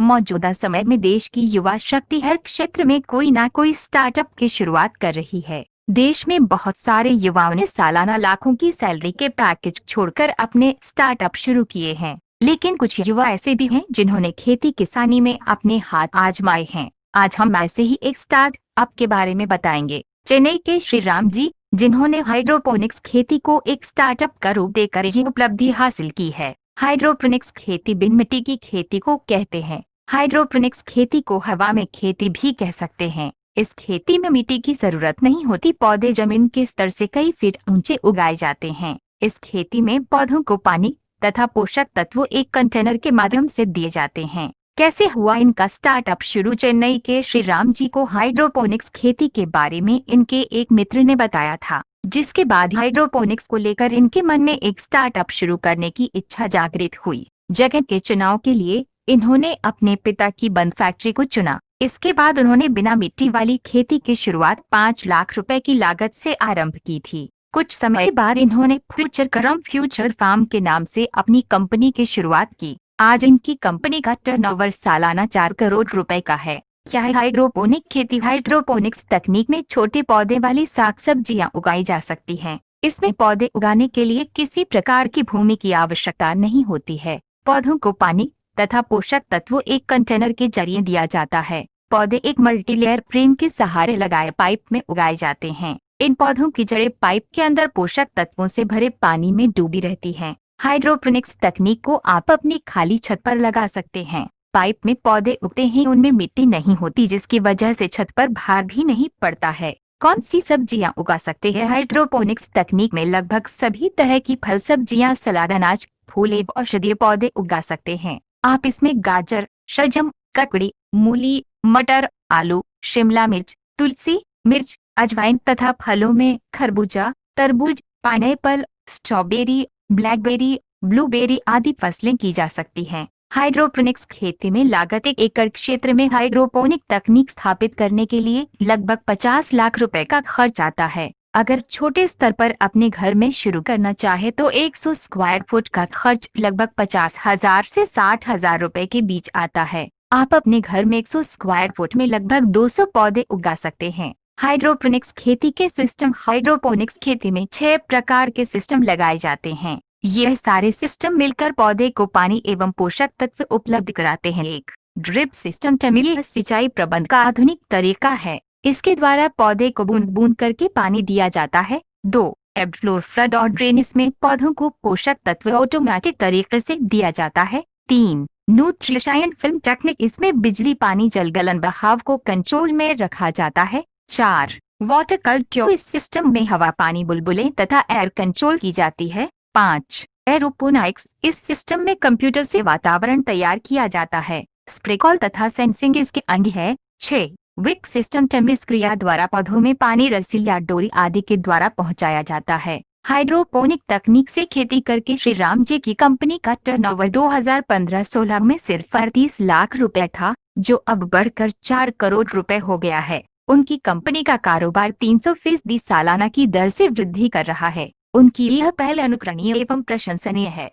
मौजूदा समय में देश की युवा शक्ति हर क्षेत्र में कोई ना कोई स्टार्टअप की शुरुआत कर रही है। देश में बहुत सारे युवाओं ने सालाना लाखों की सैलरी के पैकेज छोड़कर अपने स्टार्टअप शुरू किए हैं, लेकिन कुछ युवा ऐसे भी हैं जिन्होंने खेती किसानी में अपने हाथ आजमाए हैं। आज हम ऐसे ही एक स्टार्टअप के बारे में बताएंगे। चेन्नई के श्रीराम जी, जिन्होंने हाइड्रोपोनिक्स खेती को एक स्टार्टअप का रूप देकर ये उपलब्धि हासिल की है। हाइड्रोपोनिक्स खेती बिन मिट्टी की खेती को कहते हैं। हाइड्रोपोनिक्स खेती को हवा में खेती भी कह सकते हैं। इस खेती में मिट्टी की जरूरत नहीं होती। पौधे जमीन के स्तर से कई फीट ऊंचे उगाए जाते हैं। इस खेती में पौधों को पानी तथा पोषक तत्व एक कंटेनर के माध्यम से दिए जाते हैं। कैसे हुआ इनका स्टार्टअप शुरू? चेन्नई के श्रीराम जी को हाइड्रोपोनिक्स खेती के बारे में इनके एक मित्र ने बताया था, जिसके बाद हाइड्रोपोनिक्स को लेकर इनके मन में एक स्टार्टअप शुरू करने की इच्छा जागृत हुई। जगह के चुनाव के लिए इन्होंने अपने पिता की बंद फैक्ट्री को चुना। इसके बाद उन्होंने बिना मिट्टी वाली खेती की शुरुआत 5 लाख रुपए की लागत से आरंभ की थी। कुछ समय बाद इन्होंने फ्यूचर फार्म के नाम से अपनी कंपनी की शुरुआत की। आज इनकी कंपनी का टर्नओवर सालाना 4 करोड़ रुपए का है। क्या है हाइड्रोपोनिक खेती? हाइड्रोपोनिक्स तकनीक में छोटे पौधे वाली साग सब्जियां उगाई जा सकती हैं। इसमें पौधे उगाने के लिए किसी प्रकार की भूमि की आवश्यकता नहीं होती है। पौधों को पानी तथा पोषक तत्व एक कंटेनर के जरिए दिया जाता है। पौधे एक मल्टीलेयर फ्रेम के सहारे लगाए पाइप में उगाए जाते हैं। इन पौधों की जड़ें पाइप के अंदर पोषक तत्वों से भरे पानी में डूबी रहती हैं। हाइड्रोपोनिक्स तकनीक को आप अपनी खाली छत पर लगा सकते हैं। पाइप में पौधे उगते हैं, उनमें मिट्टी नहीं होती, जिसकी वजह से छत पर भार भी नहीं पड़ता है। कौन सी सब्जियां उगा सकते हैं? हाइड्रोपोनिक्स तकनीक में लगभग सभी तरह की फल सब्जियां, सलाद, अनाज, फूल एवं औषधीय पौधे उगा सकते हैं। आप इसमें गाजर, शलजम, ककड़ी, मूली, मटर, आलू, शिमला मिर्च, तुलसी, मिर्च, अजवाइन तथा फलों में खरबूजा, तरबूज, पाइनएप्पल, स्ट्रॉबेरी, ब्लैकबेरी, ब्लूबेरी आदि फसलें की जा सकती हैं। हाइड्रोपोनिक्स खेती में लागत 1 एकड़ क्षेत्र में हाइड्रोपोनिक तकनीक स्थापित करने के लिए लगभग 50 लाख रुपए का खर्च आता है। अगर छोटे स्तर पर अपने घर में शुरू करना चाहे तो 100 स्क्वायर फुट का खर्च लगभग 50,000 से 60,000 रुपए के बीच आता है। आप अपने घर में 100 स्क्वायर फुट में लगभग 200 पौधे उगा सकते हैं। हाइड्रोपोनिक्स खेती के सिस्टम। हाइड्रोपोनिक्स खेती में 6 प्रकार के सिस्टम लगाए जाते हैं। यह सारे सिस्टम मिलकर पौधे को पानी एवं पोषक तत्व उपलब्ध कराते हैं। 1. Drip system. टैमिली सिंचाई प्रबंध का आधुनिक तरीका है। इसके द्वारा पौधे को बूंद बूंद करके पानी दिया जाता है। 2. एब्ड फ्लो फ्लड और ड्रेन। इसमें पौधों को पोषक तत्व ऑटोमेटिक तरीके से दिया जाता है। 3. Nutrition film technique. इसमें बिजली, पानी, जल गलन बहाव को कंट्रोल में रखा जाता है। 4. Water culture. इस सिस्टम में हवा, पानी, बुलबुलें तथा एयर कंट्रोल की जाती है। 5. एरोपोनिक्स। इस सिस्टम में कंप्यूटर से वातावरण तैयार किया जाता है। स्प्रिंकलर तथा सेंसिंग इसके अंग है। 6. Wick system. टैमिस क्रिया द्वारा पौधों में पानी रस्सी या डोरी आदि के द्वारा पहुंचाया जाता है। हाइड्रोपोनिक तकनीक से खेती करके श्रीराम जी की कंपनी का टर्नओवर 2015-16 में सिर्फ 38 लाख रुपए था, जो अब बढ़कर 4 करोड़ रुपए हो गया है। उनकी कंपनी का कारोबार 300% सालाना की दर से वृद्धि कर रहा है। उनकी यह पहल अनुकरणीय एवं प्रशंसनीय है।